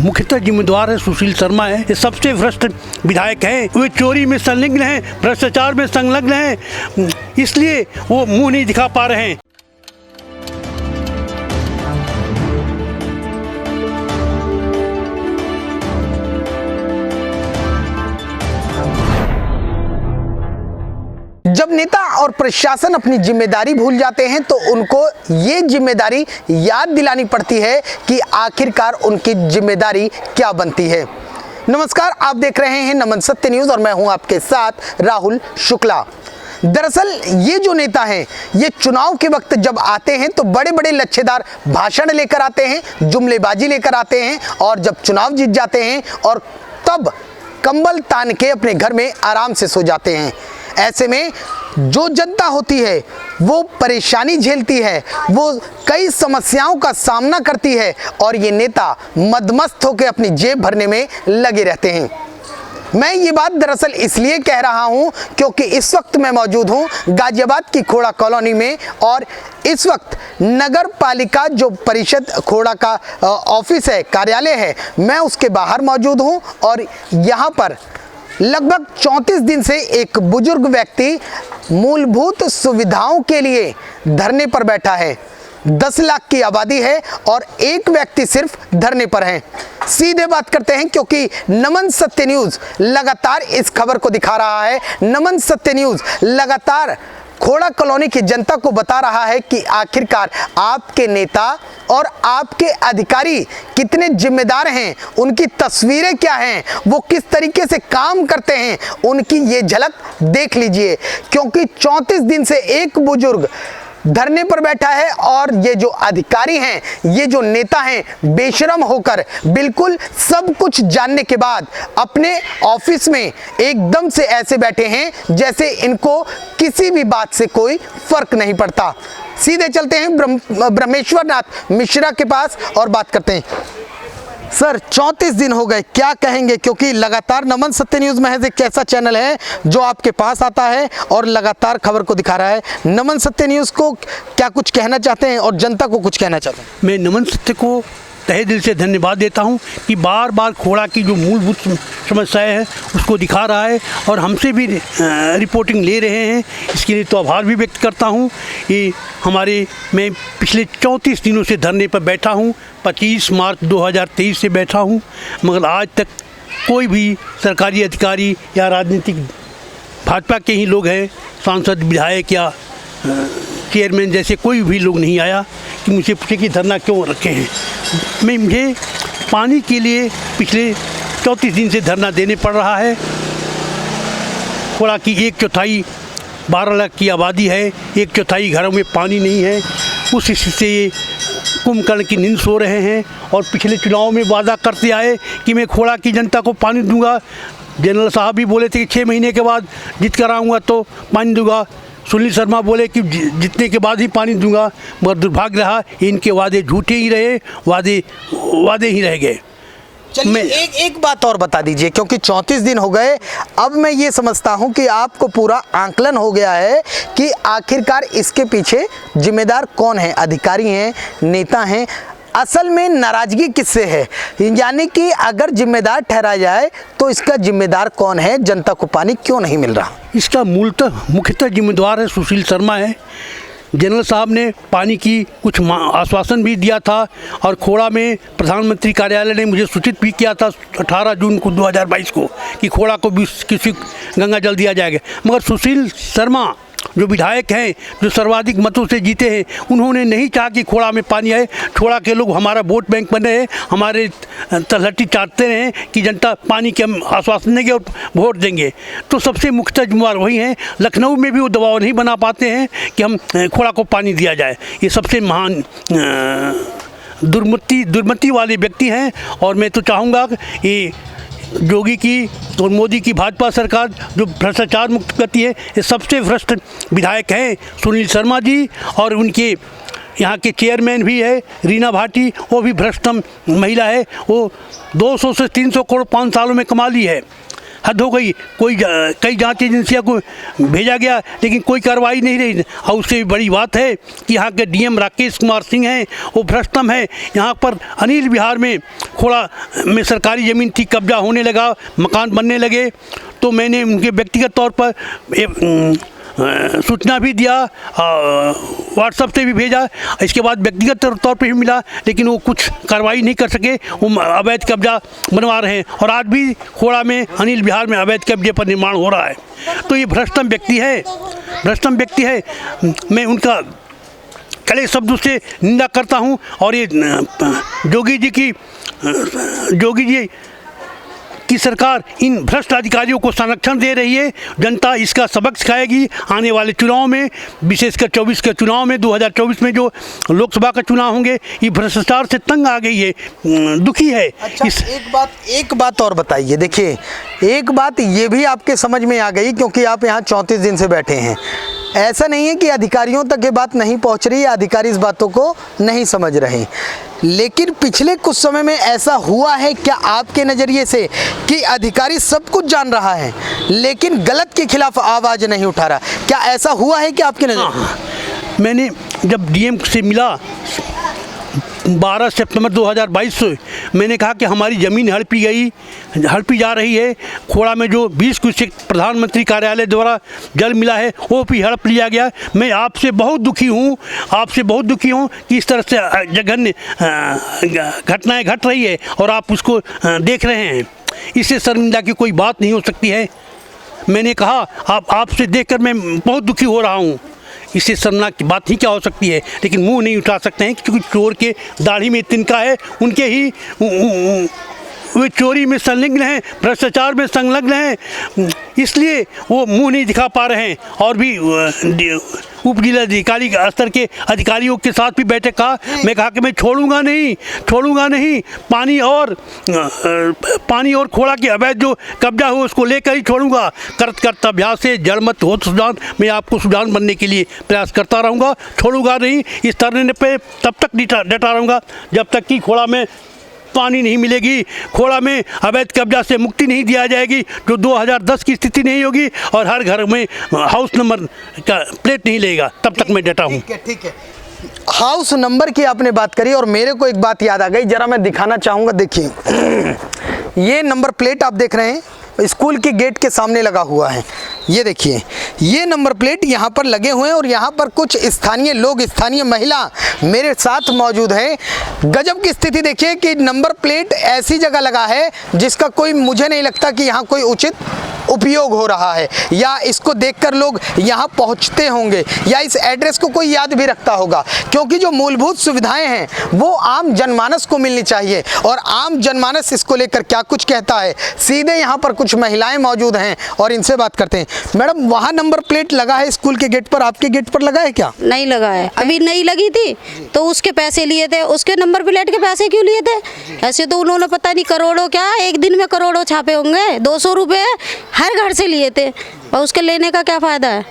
मुख्यतः जिम्मेदार है सुशील शर्मा है। ये सबसे भ्रष्ट विधायक हैं। वे चोरी में संलग्न हैं, भ्रष्टाचार में संलग्न हैं, इसलिए वो मुंह नहीं दिखा पा रहे हैं। जब नेता और प्रशासन अपनी जिम्मेदारी भूल जाते हैं तो उनको ये जिम्मेदारी याद दिलानी पड़ती है कि आखिरकार उनकी जिम्मेदारी क्या बनती है। नमस्कार, आप देख रहे हैं नमन सत्य न्यूज़ और मैं हूं आपके साथ राहुल शुक्ला। दरअसल ये जो नेता हैं, ये चुनाव के वक्त जब आते हैं तो बड़े बड़े लच्छेदार भाषण लेकर आते हैं, जुमलेबाजी लेकर आते हैं और जब चुनाव जीत जाते हैं और तब कंबल तान के अपने घर में आराम से सो जाते हैं। ऐसे में जो जनता होती है वो परेशानी झेलती है, वो कई समस्याओं का सामना करती है और ये नेता मदमस्त होकर अपनी जेब भरने में लगे रहते हैं। मैं ये बात दरअसल इसलिए कह रहा हूं क्योंकि इस वक्त मैं मौजूद हूं गाजियाबाद की खोड़ा कॉलोनी में और इस वक्त नगर पालिका जो परिषद खोड़ा का ऑफिस है, कार्यालय है, मैं उसके बाहर मौजूद हूं और यहाँ पर लगभग 34 दिन से एक बुजुर्ग व्यक्ति मूलभूत सुविधाओं के लिए धरने पर बैठा है। 10 लाख की आबादी है और एक व्यक्ति सिर्फ धरने पर है। सीधे बात करते हैं क्योंकि नमन सत्य न्यूज़ लगातार इस खबर को दिखा रहा है। नमन सत्य न्यूज़ लगातार खोड़ा कॉलोनी की जनता को बता रहा है कि आखिरकार आपके नेता और आपके अधिकारी कितने जिम्मेदार हैं, उनकी तस्वीरें क्या हैं, वो किस तरीके से काम करते हैं, उनकी ये झलक देख लीजिए। क्योंकि 34 दिन से एक बुजुर्ग धरने पर बैठा है और ये जो अधिकारी हैं, ये जो नेता हैं, बेशरम होकर बिल्कुल सब कुछ जानने के बाद अपने ऑफिस में एकदम से ऐसे बैठे हैं जैसे इनको किसी भी बात से कोई फर्क नहीं पड़ता। सीधे चलते हैं ब्रह्मेश्वर नाथ मिश्रा के पास और बात करते हैं। सर, 34 दिन हो गए, क्या कहेंगे? क्योंकि लगातार नमन सत्य न्यूज़ महज एक ऐसा चैनल है जो आपके पास आता है और लगातार खबर को दिखा रहा है। नमन सत्य न्यूज़ को क्या कुछ कहना चाहते हैं और जनता को कुछ कहना चाहते हैं? मैं नमन सत्य को तहे दिल से धन्यवाद देता हूं कि बार बार खोड़ा की जो मूलभूत समस्याएं हैं उसको दिखा रहा है और हमसे भी रिपोर्टिंग ले रहे हैं। इसके लिए तो आभार भी व्यक्त करता हूं। मैं पिछले 34 दिनों से धरने पर बैठा हूं, 25 मार्च 2023 से बैठा हूं, मगर आज तक कोई भी सरकारी अधिकारी या राजनीतिक भाजपा के ही लोग हैं, सांसद, विधायक या चेयरमैन जैसे कोई भी लोग नहीं आया कि मुझे पूछे कि धरना क्यों रखे हैं। मुझे पानी के लिए पिछले 34 दिन से धरना देने पड़ रहा है। खोड़ा की 1/4 12 लाख की आबादी है, 1/4 घरों में पानी नहीं है। उस स्थिति से ये कुंभकर्ण की नींद सो रहे हैं और पिछले चुनाव में वादा करते आए कि मैं खोड़ा की जनता को पानी दूंगा। जनरल साहब भी बोले थे कि 6 महीने के बाद जीत कर आऊँगा तो पानी दूंगा। सुनील शर्मा बोले कि जीतने के बाद ही पानी दूंगा, मगर दुर्भाग्य रहा, इनके वादे झूठे ही रहे, वादे ही रह गए। चलिए एक बात और बता दीजिए, क्योंकि 34 दिन हो गए, अब मैं ये समझता हूँ कि आपको पूरा आंकलन हो गया है कि आखिरकार इसके पीछे जिम्मेदार कौन है, अधिकारी हैं, नेता हैं। असल में नाराजगी किससे है, यानी कि अगर जिम्मेदार ठहरा जाए तो इसका जिम्मेदार कौन है, जनता को पानी क्यों नहीं मिल रहा? इसका मुख्यतः जिम्मेदार है सुशील शर्मा है। जनरल साहब ने पानी की कुछ आश्वासन भी दिया था और खोड़ा में प्रधानमंत्री कार्यालय ने मुझे सूचित भी किया था 18 जून को 2022 को कि खोड़ा को भी किसी गंगा जल दिया जाएगा। मगर सुशील शर्मा जो विधायक हैं, जो सर्वाधिक मतों से जीते हैं, उन्होंने नहीं चाहा कि खोड़ा में पानी आए। खोड़ा के लोग हमारा वोट बैंक बने हैं, हमारे तलहटी चाटते रहे कि जनता पानी के हम आश्वासन देंगे और वोट देंगे। तो सबसे मुख्य जिम्मेदार वही हैं। लखनऊ में भी वो दबाव नहीं बना पाते हैं कि हम खोड़ा को पानी दिया जाए। ये सबसे महान दुर्मति वाले व्यक्ति हैं और मैं तो चाहूँगा कि योगी की और मोदी की भाजपा सरकार जो भ्रष्टाचार मुक्त करती है, ये सबसे भ्रष्ट विधायक हैं सुनील शर्मा जी और उनके यहाँ के चेयरमैन भी है रीना भाटी, वो भी भ्रष्टम महिला है। वो 200 से 300 करोड़ 5 सालों में कमा ली है। हद हो गई। कई जांच एजेंसियों को भेजा गया लेकिन कोई कार्रवाई नहीं रही। और उससे भी बड़ी बात है कि यहाँ के डीएम राकेश कुमार सिंह हैं, वो भ्रष्टम है। यहाँ पर अनिल विहार में खोड़ा में सरकारी ज़मीन थी, कब्जा होने लगा, मकान बनने लगे, तो मैंने उनके व्यक्तिगत तौर पर सूचना भी दिया, व्हाट्सएप से भी भेजा। इसके बाद व्यक्तिगत तौर पे भी मिला, लेकिन वो कुछ कार्रवाई नहीं कर सके। वो अवैध कब्जा बनवा रहे हैं और आज भी खोड़ा में अनिल विहार में अवैध कब्जे पर निर्माण हो रहा है। तो ये भ्रष्टम व्यक्ति है। मैं उनका कड़े शब्दों से निंदा करता हूँ। और ये जोगी जी की सरकार इन भ्रष्ट अधिकारियों को संरक्षण दे रही है। जनता इसका सबक सिखाएगी आने वाले चुनाव में, विशेषकर 24 के चुनाव में, 2024 में जो लोकसभा का चुनाव होंगे। ये भ्रष्टाचार से तंग आ गई है, दुखी है। अच्छा, एक बात और बताइए। देखिए, एक बात ये भी आपके समझ में आ गई क्योंकि आप यहाँ 34 दिन से बैठे हैं। ऐसा नहीं है कि अधिकारियों तक ये बात नहीं पहुँच रही या अधिकारी इस बातों को नहीं समझ रहे, लेकिन पिछले कुछ समय में ऐसा हुआ है क्या आपके नज़रिए से कि अधिकारी सब कुछ जान रहा है लेकिन गलत के खिलाफ आवाज़ नहीं उठा रहा? क्या ऐसा हुआ है कि आपके नज़र? मैंने जब डीएम से मिला 12 सितंबर 2022 से, मैंने कहा कि हमारी ज़मीन हड़पी जा रही है। खोड़ा में जो 20 क्यूसेक प्रधानमंत्री कार्यालय द्वारा जल मिला है वो भी हड़प लिया गया। मैं आपसे बहुत दुखी हूँ कि इस तरह से जघन्य घटनाएं घट रही है और आप उसको देख रहे हैं। इससे शर्मिंदा की कोई बात नहीं हो सकती है। मैंने कहा आपसे देखकर मैं बहुत दुखी हो रहा हूँ। इससे शर्मनाक की बात ही क्या हो सकती है, लेकिन मुंह नहीं उठा सकते हैं क्योंकि चोर के दाढ़ी में तिनका है। उनके ही वे चोरी में संलग्न हैं, भ्रष्टाचार में संलग्न हैं, इसलिए वो मुंह नहीं दिखा पा रहे हैं। और भी उप जिलाधिकारी स्तर के अधिकारियों के साथ भी बैठक मैं कहा कि मैं छोड़ूंगा नहीं। पानी और खोड़ा के अवैध जो कब्जा हो उसको लेकर ही छोड़ूंगा। कर्तव्यास से जड़ मत हो सुजान, मैं आपको सुजान बनने के लिए प्रयास करता रहूँगा, छोड़ूंगा नहीं। इस धरने पे तब तक डटा रहूँगा जब तक कि खोड़ा में पानी नहीं मिलेगी, खोड़ा में अवैध कब्जा से मुक्ति नहीं दिया जाएगी, जो 2010 की स्थिति नहीं होगी और हर घर में हाउस नंबर का प्लेट नहीं लेगा, तब तक मैं डटा हूँ। ठीक है। हाउस नंबर की आपने बात करी और मेरे को एक बात याद आ गई, जरा मैं दिखाना चाहूँगा। देखिए, ये नंबर प्लेट आप देख रहे हैं, स्कूल के गेट के सामने लगा हुआ है। ये देखिए, ये नंबर प्लेट यहाँ पर लगे हुए हैं और यहाँ पर कुछ स्थानीय लोग, स्थानीय महिला मेरे साथ मौजूद हैं। गजब की स्थिति देखिए कि नंबर प्लेट ऐसी जगह लगा है जिसका कोई, मुझे नहीं लगता कि यहाँ कोई उचित उपयोग हो रहा है या इसको देखकर लोग यहाँ पहुँचते होंगे या इस एड्रेस को कोई याद भी रखता होगा, क्योंकि जो मूलभूत सुविधाएं हैं वो आम जनमानस को मिलनी चाहिए। और आम जनमानस इसको लेकर क्या कुछ कहता है, सीधे यहाँ पर कुछ महिलाएं मौजूद हैं और इनसे बात करते हैं। मैडम, वहाँ नंबर प्लेट लगा है स्कूल के गेट पर, आपके गेट पर लगा है क्या? नहीं लगा है, अभी नहीं लगी थी तो उसके पैसे लिए थे। उसके नंबर प्लेट के पैसे क्यों लिए थे? ऐसे तो उन्होंने पता नहीं करोड़ों, क्या एक दिन में करोड़ों छापे होंगे। 200 रुपये हर घर से लिए थे और उसके लेने का क्या फायदा है?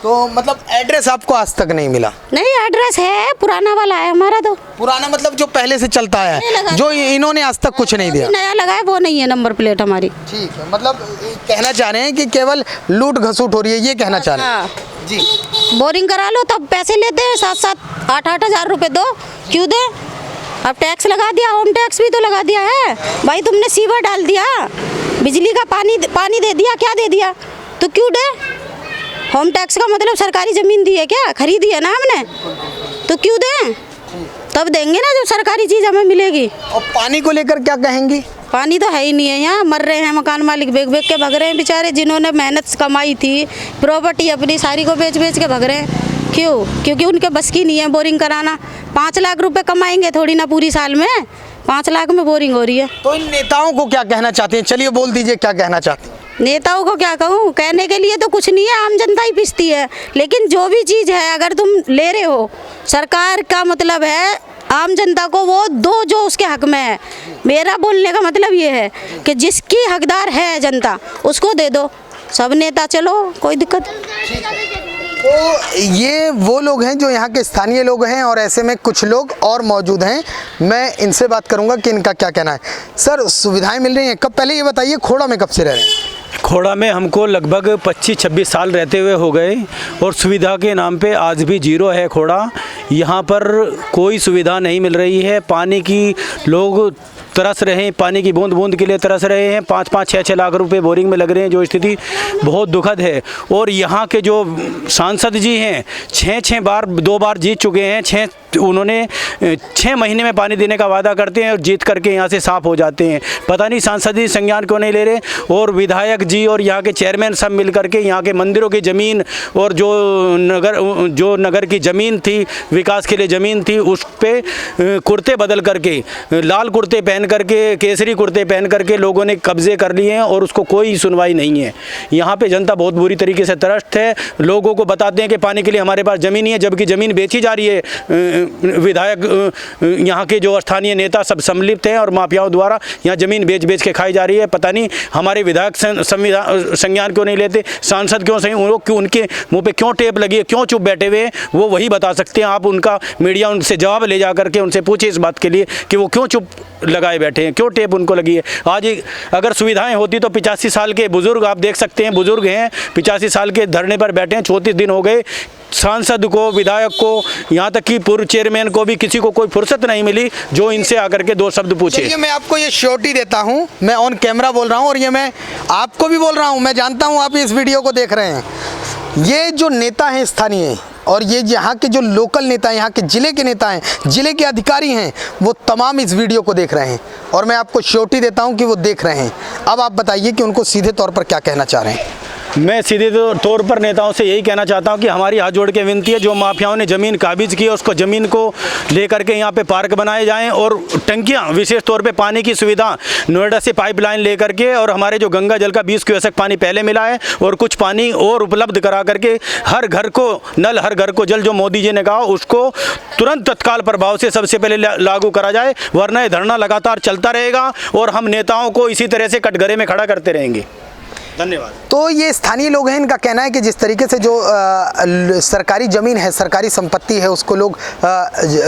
तो मतलब एड्रेस आपको आज तक नहीं मिला? नहीं, एड्रेस है, पुराना वाला है हमारा। तो पुराना मतलब जो पहले से चलता है, जो इन्होंने आज तक कुछ नहीं दिया? नया लगा है वो नहीं है नंबर प्लेट हमारी। ठीक है, मतलब कहना चाह रहे हैं कि केवल लूट घसूट हो रही है, ये कहना चाह रहे हैं? जी। बोरिंग करा लो तब पैसे लेते हैं, 7-7 8-8 हज़ार रुपये दो, क्यों दे? अब टैक्स लगा दिया, होम टैक्स भी तो लगा दिया है भाई। तुमने सीवर डाल दिया, बिजली का पानी दे दिया, क्या दे दिया, तो क्यों दे? होम टैक्स का मतलब सरकारी ज़मीन दी है क्या, खरीदी है ना हमने, तो क्यों दें? तब देंगे ना जब सरकारी चीज़ हमें मिलेगी। और पानी को लेकर क्या कहेंगी? पानी तो है ही नहीं है यहाँ, मर रहे हैं मकान मालिक, बेच के भग रहे हैं बेचारे, जिन्होंने मेहनत कमाई थी, प्रॉपर्टी अपनी सारी को बेच के भग रहे हैं। क्यों? क्योंकि उनके बस की नहीं है बोरिंग कराना। 5 लाख रुपए कमाएंगे थोड़ी ना पूरी साल में, 5 लाख में बोरिंग हो रही है। तो इन नेताओं को क्या कहना चाहते हैं? चलिए बोल दीजिए, क्या कहना चाहते हैं? नेताओं को क्या कहूँ, कहने के लिए तो कुछ नहीं है, आम जनता ही पिसती है। लेकिन जो भी चीज़ है अगर तुम ले रहे हो, सरकार का मतलब है आम जनता को वो दो जो उसके हक में है। मेरा बोलने का मतलब ये है कि जिसकी हकदार है जनता उसको दे दो। सब नेता चलो, कोई दिक्कत। तो ये वो लोग हैं जो यहाँ के स्थानीय लोग हैं और ऐसे में कुछ लोग और मौजूद हैं। मैं इनसे बात करूँगा कि इनका क्या कहना है। सर, सुविधाएं मिल रही हैं कब, पहले ये बताइए खोड़ा में कब से रह रहे हैं? खोड़ा में हमको लगभग 25-26 साल रहते हुए हो गए और सुविधा के नाम पे आज भी जीरो है खोड़ा। यहाँ पर कोई सुविधा नहीं मिल रही है। पानी की लोग तरस रहे हैं, पानी की बूंद बूंद के लिए तरस रहे हैं। 5-5, 6-6 लाख रुपए बोरिंग में लग रहे हैं, जो स्थिति बहुत दुखद है। और यहाँ के जो सांसद जी हैं 6 बार 2 बार जीत चुके हैं। उन्होंने 6 महीने में पानी देने का वादा करते हैं और जीत करके यहाँ से साफ हो जाते हैं। पता नहीं सांसद जी संज्ञान क्यों नहीं ले रहे। और विधायक जी और यहाँ के चेयरमैन सब मिल करके यहाँ के मंदिरों की ज़मीन और जो नगर की ज़मीन थी, विकास के लिए ज़मीन थी, उस पर कुर्ते बदल करके, लाल कुर्ते पहन करके, केसरी कुर्ते पहन करके लोगों ने कब्जे कर लिए हैं और उसको कोई सुनवाई नहीं है। यहाँ पे जनता बहुत बुरी तरीके से त्रस्त है। लोगों को बताते हैं कि पानी के लिए हमारे पास ज़मीन ही है, जबकि ज़मीन बेची जा रही है। विधायक, यहाँ के जो स्थानीय नेता सब सम्मिलित हैं और माफियाओं द्वारा यहाँ ज़मीन बेच के खाई जा रही है। पता नहीं हमारे विधायक संज्ञान क्यों नहीं लेते, सांसद क्यों सही, उनके मुँह पे क्यों टेप लगी है, क्यों चुप बैठे हुए हैं, वो वही बता सकते हैं। आप उनका मीडिया उनसे जवाब ले जा करके उनसे पूछे इस बात के लिए कि वो क्यों चुप लगाए बैठे हैं, क्यों टेप उनको लगी है। आज अगर सुविधाएं होती तो 85 साल के बुजुर्ग, आप देख सकते हैं बुजुर्ग हैं, 85 साल के धरने पर बैठे हैं। 34 दिन हो गए। सांसद को, विधायक को, यहाँ तक कि पूर्व चेयरमैन को भी किसी को कोई फुर्सत नहीं मिली जो इनसे आकर के 2 शब्द पूछे। ये मैं आपको ये श्योरिटी देता हूँ, मैं ऑन कैमरा बोल रहा हूँ और ये मैं आपको भी बोल रहा हूँ, मैं जानता हूँ आप इस वीडियो को देख रहे हैं। ये जो नेता हैं स्थानीय और ये यहाँ के जो लोकल नेता हैं, यहाँ के ज़िले के नेता हैं, ज़िले के अधिकारी हैं, वो तमाम इस वीडियो को देख रहे हैं और मैं आपको श्योरिटी देता हूँ कि वो देख रहे हैं। अब आप बताइए कि उनको सीधे तौर पर क्या कहना चाह रहे हैं। मैं सीधे तौर पर नेताओं से यही कहना चाहता हूं कि हमारी हाथ जोड़ के विनती है, जो माफियाओं ने ज़मीन काबिज की है उसको ज़मीन को लेकर के यहाँ पे पार्क बनाए जाएं और टंकियाँ, विशेष तौर पे पानी की सुविधा नोएडा से पाइपलाइन लेकर के, और हमारे जो गंगा जल का 20 क्यूसेक पानी पहले मिला है और कुछ पानी और उपलब्ध करा करके हर घर को नल, हर घर को जल, जो मोदी जी ने कहा उसको तुरंत तत्काल प्रभाव से सबसे पहले लागू करा जाए, वरना ये धरना लगातार चलता रहेगा और हम नेताओं को इसी तरह से कटघरे में खड़ा करते रहेंगे। धन्यवाद। तो ये स्थानीय लोग हैं, इनका कहना है कि जिस तरीके से जो सरकारी ज़मीन है, सरकारी संपत्ति है, उसको लोग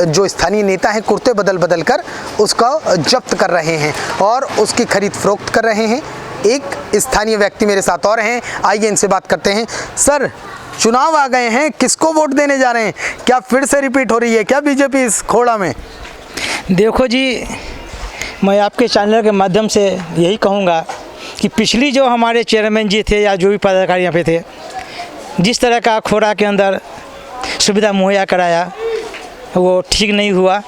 जो स्थानीय नेता हैं कुर्ते बदल कर उसका जब्त कर रहे हैं और उसकी खरीद फरोख्त कर रहे हैं। एक स्थानीय व्यक्ति मेरे साथ और हैं, आइए इनसे बात करते हैं। सर, चुनाव आ गए हैं, किसको वोट देने जा रहे हैं? क्या फिर से रिपीट हो रही है क्या बीजेपी इस खोड़ा में? देखो जी, मैं आपके चैनल के माध्यम से यही कहूँगा कि पिछली जो हमारे चेयरमैन जी थे या जो भी पदाधिकारी यहाँ पे थे, जिस तरह का खोड़ा के अंदर सुविधा मुहैया कराया वो ठीक नहीं हुआ।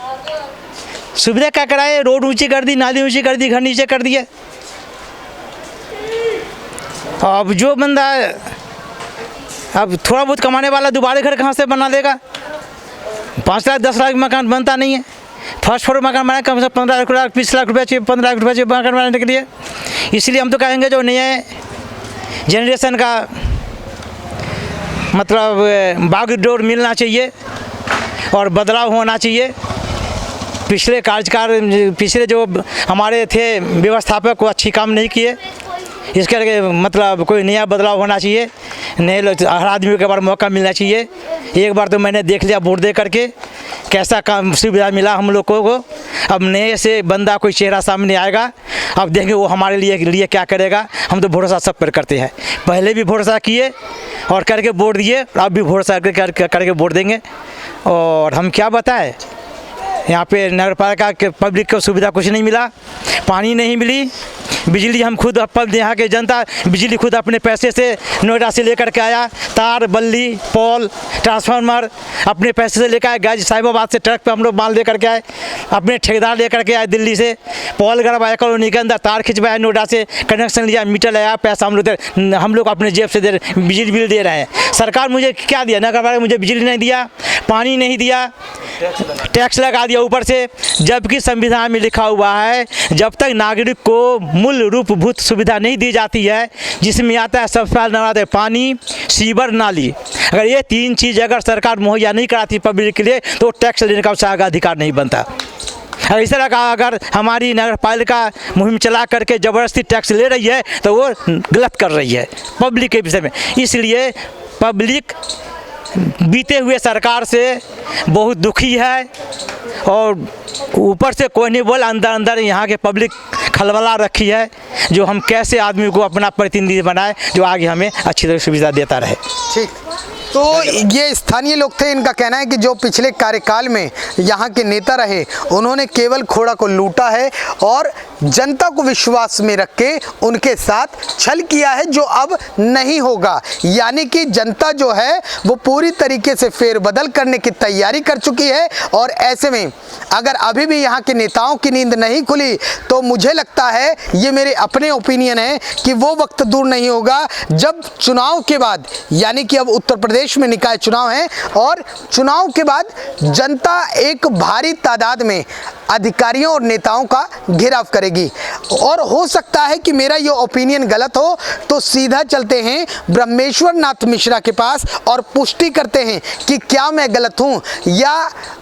सुविधा क्या कराए? रोड ऊंची कर दी, नाली ऊंची कर दी, घर नीचे कर दिए। अब जो बंदा अब थोड़ा बहुत कमाने वाला दोबारा घर कहाँ से बना देगा? 5 लाख 10 लाख मकान बनता नहीं है। फर्स्ट फ्लोर मकान बनाए कम से कम 15 लाख 20 लाख रुपये चाहिए, 15 लाख रुपये चाहिए मकान बनाने के लिए। इसलिए हम तो कहेंगे जो नए जनरेशन का मतलब बागडोर मिलना चाहिए और बदलाव होना चाहिए। पिछले कार्यकाल, पिछले जो हमारे थे व्यवस्थापक वो अच्छी काम नहीं किए, इसके लिए मतलब कोई नया बदलाव होना चाहिए। नए लोग, हर आदमी को एक बार मौका मिलना चाहिए। एक बार तो मैंने देख लिया वोट दे करके कैसा काम सुविधा मिला हम लोग को। अब नए से बंदा कोई चेहरा सामने आएगा, अब देखेंगे वो हमारे लिए क्या करेगा। हम तो भरोसा सब पर करते हैं, पहले भी भरोसा किए और करके वोट दिए, अब भी भरोसा करके वोट देंगे। और हम क्या बताएं, यहाँ पे नगरपालिका के पब्लिक को सुविधा कुछ नहीं मिला, पानी नहीं मिली, बिजली हम खुद यहाँ के जनता बिजली खुद अपने पैसे से नोएडा से लेकर के आया। तार, बल्ली, पोल, ट्रांसफार्मर अपने पैसे से लेकर आए। गैस साहिबाबाद से ट्रक पे हम लोग माल लेकर के आए, अपने ठेकेदार लेकर के आए दिल्ली से। पोल गड़वाया कॉलोनी के अंदर, तार खिंचवाया नोएडा से, कनेक्शन लिया, मीटर लगाया, पैसा हम लोग अपने जेब से दे, बिजली बिल दे रहे हैं। सरकार मुझे क्या दिया? नगरपालिका मुझे बिजली नहीं दिया, पानी नहीं दिया, टैक्स लगा दिया ऊपर से। जबकि संविधान में लिखा हुआ है जब तक नागरिक को मूल रूपभूत सुविधा नहीं दी जाती है, जिसमें आता है सबसे पहले नंबर है पानी, सीवर, नाली। अगर ये 3 चीज़ अगर सरकार मुहैया नहीं कराती पब्लिक के लिए तो टैक्स लेने का उसका अधिकार नहीं बनता। इस तरह का अगर हमारी नगरपालिका मुहिम चला करके ज़बरदस्ती टैक्स ले रही है तो वो गलत कर रही है पब्लिक के विषय में। इसलिए पब्लिक बीते हुए सरकार से बहुत दुखी है और ऊपर से कोई नहीं बोल, अंदर अंदर यहाँ के पब्लिक खलबला रखी है, जो हम कैसे आदमी को अपना प्रतिनिधि बनाए जो आगे हमें अच्छी तरह सुविधा देता रहे। ठीक, तो ये स्थानीय लोग थे, इनका कहना है कि जो पिछले कार्यकाल में यहाँ के नेता रहे उन्होंने केवल खोड़ा को लूटा है और जनता को विश्वास में रख के उनके साथ छल किया है, जो अब नहीं होगा। यानी कि जनता जो है वो पूरी तरीके से फेरबदल करने की तैयारी कर चुकी है और ऐसे में अगर अभी भी यहाँ के नेताओं की नींद नहीं खुली तो मुझे लगता है, ये मेरे अपने ओपिनियन है, कि वो वक्त दूर नहीं होगा जब चुनाव के बाद, यानी कि अब उत्तर प्रदेश में निकाय चुनाव हैं और चुनाव के बाद जनता एक भारी तादाद में अधिकारियों और नेताओं का घेराव करेगी। और हो सकता है कि मेरा ये ओपिनियन गलत हो, तो सीधा चलते हैं ब्रह्मेश्वर नाथ मिश्रा के पास और पुष्टि करते हैं कि क्या मैं गलत हूं या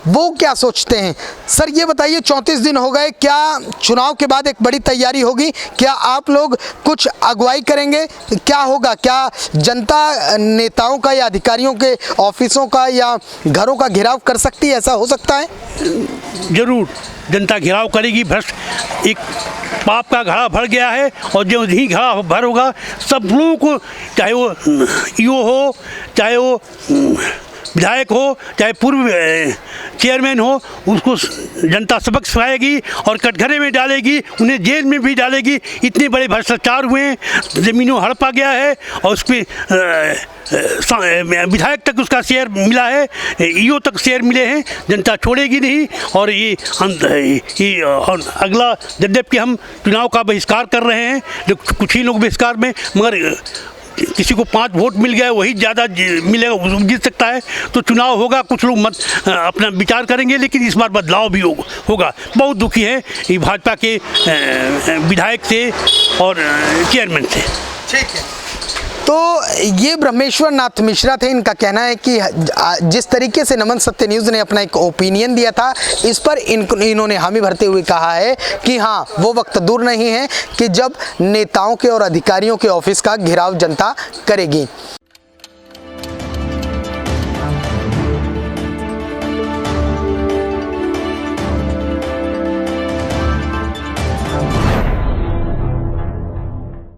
वो क्या सोचते हैं। सर ये बताइए, 34 दिन हो गए, क्या चुनाव के बाद एक बड़ी तैयारी होगी? क्या आप लोग कुछ अगुवाई करेंगे? क्या होगा? क्या जनता नेताओं का या अधिकारियों के ऑफिसों का या घरों का घेराव कर सकती है? ऐसा हो सकता है? जरूर जनता घेराव करेगी। भ्रष्ट एक पाप का घड़ा भर गया है और जो ही घड़ा भर होगा सब लोगों को, चाहे वो ईओ हो, चाहे वो विधायक हो, चाहे पूर्व चेयरमैन हो, उसको जनता सबक सिखाएगी और कटघरे में डालेगी, उन्हें जेल में भी डालेगी। इतने बड़े भ्रष्टाचार हुए हैं, ज़मीनों हड़पा गया है और उस पर विधायक तक उसका शेयर मिला है, ईओ तक शेयर मिले हैं। जनता छोड़ेगी नहीं और ये अगला जब कि हम चुनाव का बहिष्कार कर रहे हैं, जो कुछ ही लोग बहिष्कार में, मगर किसी को 5 वोट मिल गए, वही ज़्यादा मिलेगा, वो जीत सकता है। तो चुनाव होगा, कुछ लोग मत अपना विचार करेंगे, लेकिन इस बार बदलाव भी होगा। बहुत दुखी है ये भाजपा के विधायक से और चेयरमैन से। ठीक है, तो ये ब्रह्मेश्वर नाथ मिश्रा थे। इनका कहना है कि जिस तरीके से नमन सत्य न्यूज़ ने अपना एक ओपिनियन दिया था, इस पर इन्होंने हामी भरते हुए कहा है कि हाँ, वो वक्त दूर नहीं है कि जब नेताओं के और अधिकारियों के ऑफिस का घेराव जनता करेगी।